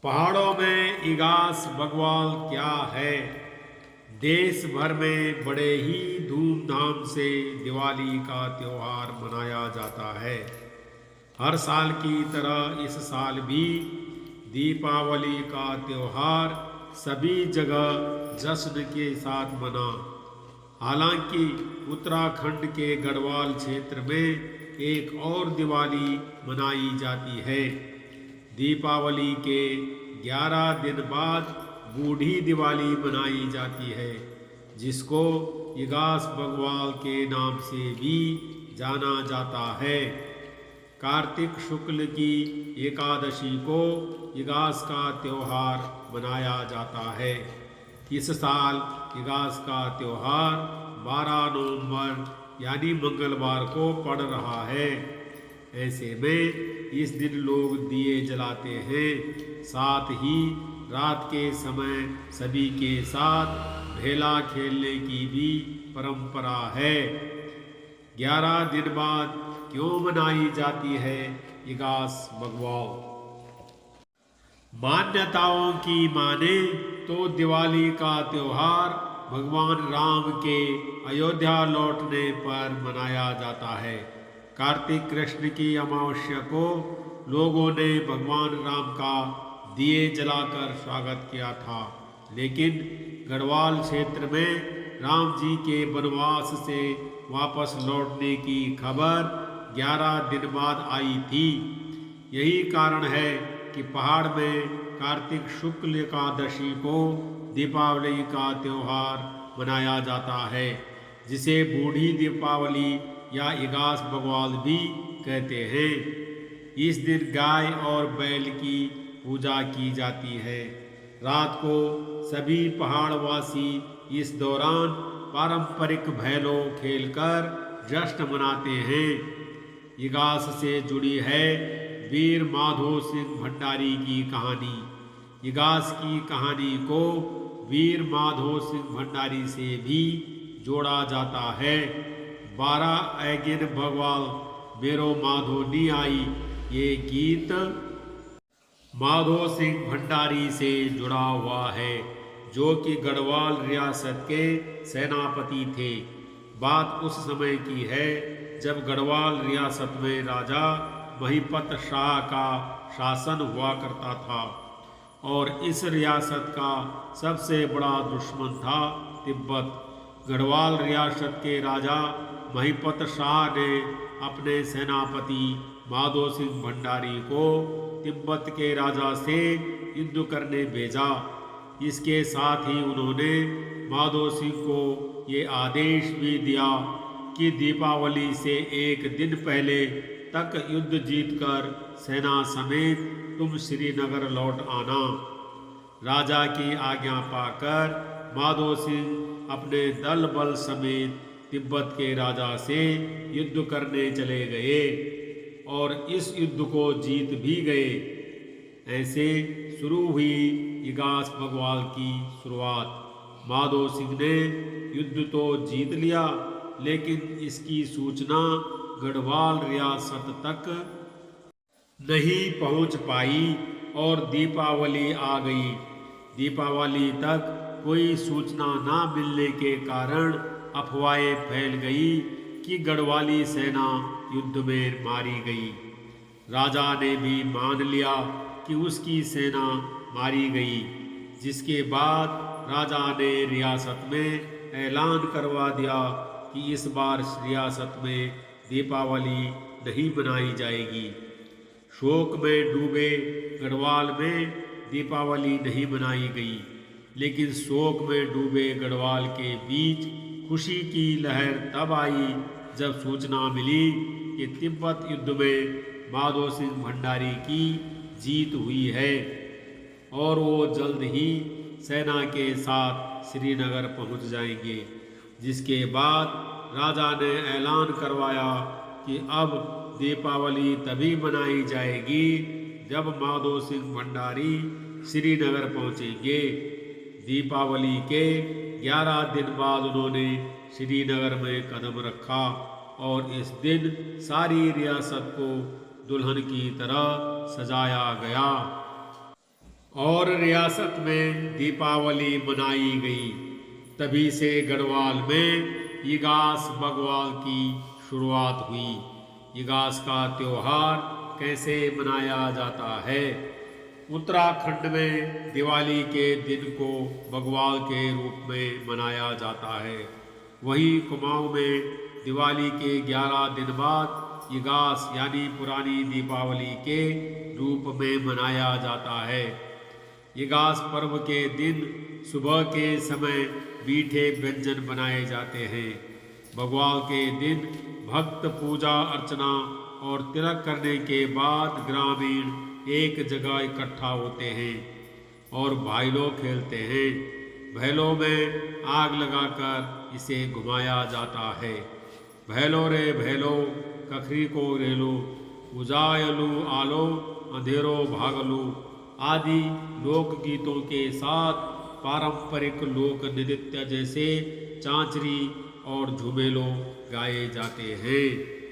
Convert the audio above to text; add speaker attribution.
Speaker 1: पहाड़ों में इगास बग्वाल क्या है। देश भर में बड़े ही धूमधाम से दिवाली का त्योहार मनाया जाता है। हर साल की तरह इस साल भी दीपावली का त्योहार सभी जगह जश्न के साथ मना। हालांकि उत्तराखंड के गढ़वाल क्षेत्र में एक और दिवाली मनाई जाती है। दीपावली के 11 दिन बाद बूढ़ी दिवाली मनाई जाती है, जिसको इगास बग्वाल के नाम से भी जाना जाता है। कार्तिक शुक्ल की एकादशी को इगास का त्योहार मनाया जाता है। इस साल इगास का त्योहार 12 नवंबर यानी मंगलवार को पड़ रहा है। ऐसे में इस दिन लोग दिए जलाते हैं। साथ ही रात के समय सभी के साथ भेला खेलने की भी परंपरा है। 11 दिन बाद क्यों मनाई जाती है इगास बग्वाल? मान्यताओं की माने तो दिवाली का त्योहार भगवान राम के अयोध्या लौटने पर मनाया जाता है। कार्तिक कृष्ण की अमावस्या को लोगों ने भगवान राम का दिए जलाकर स्वागत किया था, लेकिन गढ़वाल क्षेत्र में राम जी के वनवास से वापस लौटने की खबर 11 दिन बाद आई थी। यही कारण है कि पहाड़ में कार्तिक शुक्ल एकादशी को दीपावली का त्योहार मनाया जाता है, जिसे बूढ़ी दीपावली या इगास बग्वाल भी कहते हैं। इस दिन गाय और बैल की पूजा की जाती है। रात को सभी पहाड़वासी इस दौरान पारंपरिक भैलो खेलकर जश्न मनाते हैं। इगास से जुड़ी है वीर माधो सिंह भंडारी की कहानी। इगास की कहानी को वीर माधो सिंह भंडारी से भी जोड़ा जाता है। 12 ऐगिन बग्वाल मेरो माधो नी आई, ये गीत माधो सिंह भंडारी से जुड़ा हुआ है, जो कि गढ़वाल रियासत के सेनापति थे। बात उस समय की है जब गढ़वाल रियासत में राजा महिपत शाह का शासन हुआ करता था और इस रियासत का सबसे बड़ा दुश्मन था तिब्बत। गढ़वाल रियासत के राजा महिपत शाह ने अपने सेनापति माधो सिंह भंडारी को तिब्बत के राजा से युद्ध करने भेजा। इसके साथ ही उन्होंने माधो सिंह को ये आदेश भी दिया कि दीपावली से एक दिन पहले तक युद्ध जीतकर सेना समेत तुम श्रीनगर लौट आना। राजा की आज्ञा पाकर माधो सिंह अपने दल बल समेत तिब्बत के राजा से युद्ध करने चले गए और इस युद्ध को जीत भी गए। ऐसे शुरू हुई इगास बग्वाल की शुरुआत। माधो सिंह ने युद्ध तो जीत लिया, लेकिन इसकी सूचना गढ़वाल रियासत तक नहीं पहुंच पाई और दीपावली आ गई। दीपावली तक कोई सूचना ना मिलने के कारण अफवाहें फैल गई कि गढ़वाली सेना युद्ध में मारी गई। राजा ने भी मान लिया कि उसकी सेना मारी गई, जिसके बाद राजा ने रियासत में ऐलान करवा दिया कि इस बार रियासत में दीपावली नहीं मनाई जाएगी। शोक में डूबे गढ़वाल में दीपावली नहीं मनाई गई, लेकिन शोक में डूबे गढ़वाल के बीच खुशी की लहर तब आई जब सूचना मिली कि तिब्बत युद्ध में माधो सिंह भंडारी की जीत हुई है और वो जल्द ही सेना के साथ श्रीनगर पहुंच जाएंगे। जिसके बाद राजा ने ऐलान करवाया कि अब दीपावली तभी मनाई जाएगी जब माधो सिंह भंडारी श्रीनगर पहुंचेंगे। दीपावली के 11 दिन बाद उन्होंने श्रीनगर में कदम रखा और इस दिन सारी रियासत को दुल्हन की तरह सजाया गया और रियासत में दीपावली मनाई गई। तभी से गढ़वाल में इगास बग्वाल की शुरुआत हुई। इगास का त्योहार कैसे मनाया जाता है? उत्तराखंड में दिवाली के दिन को बग्वाल के रूप में मनाया जाता है। वहीं कुमाऊं में दिवाली के 11 दिन बाद इगास यानी पुरानी दीपावली के रूप में मनाया जाता है। इगास पर्व के दिन सुबह के समय मीठे व्यंजन बनाए जाते हैं। बग्वाल के दिन भक्त पूजा अर्चना और तिलक करने के बाद ग्रामीण एक जगह इकट्ठा होते हैं और भाईलो खेलते हैं। भैलों में आग लगाकर इसे घुमाया जाता है। भैलो रे भैलो कखरी को रेलो, उजायलू आलो अंधेरो भागलू आदि लोकगीतों के साथ पारंपरिक लोक नृत्य जैसे चांचरी और झुमेलो गाए जाते हैं।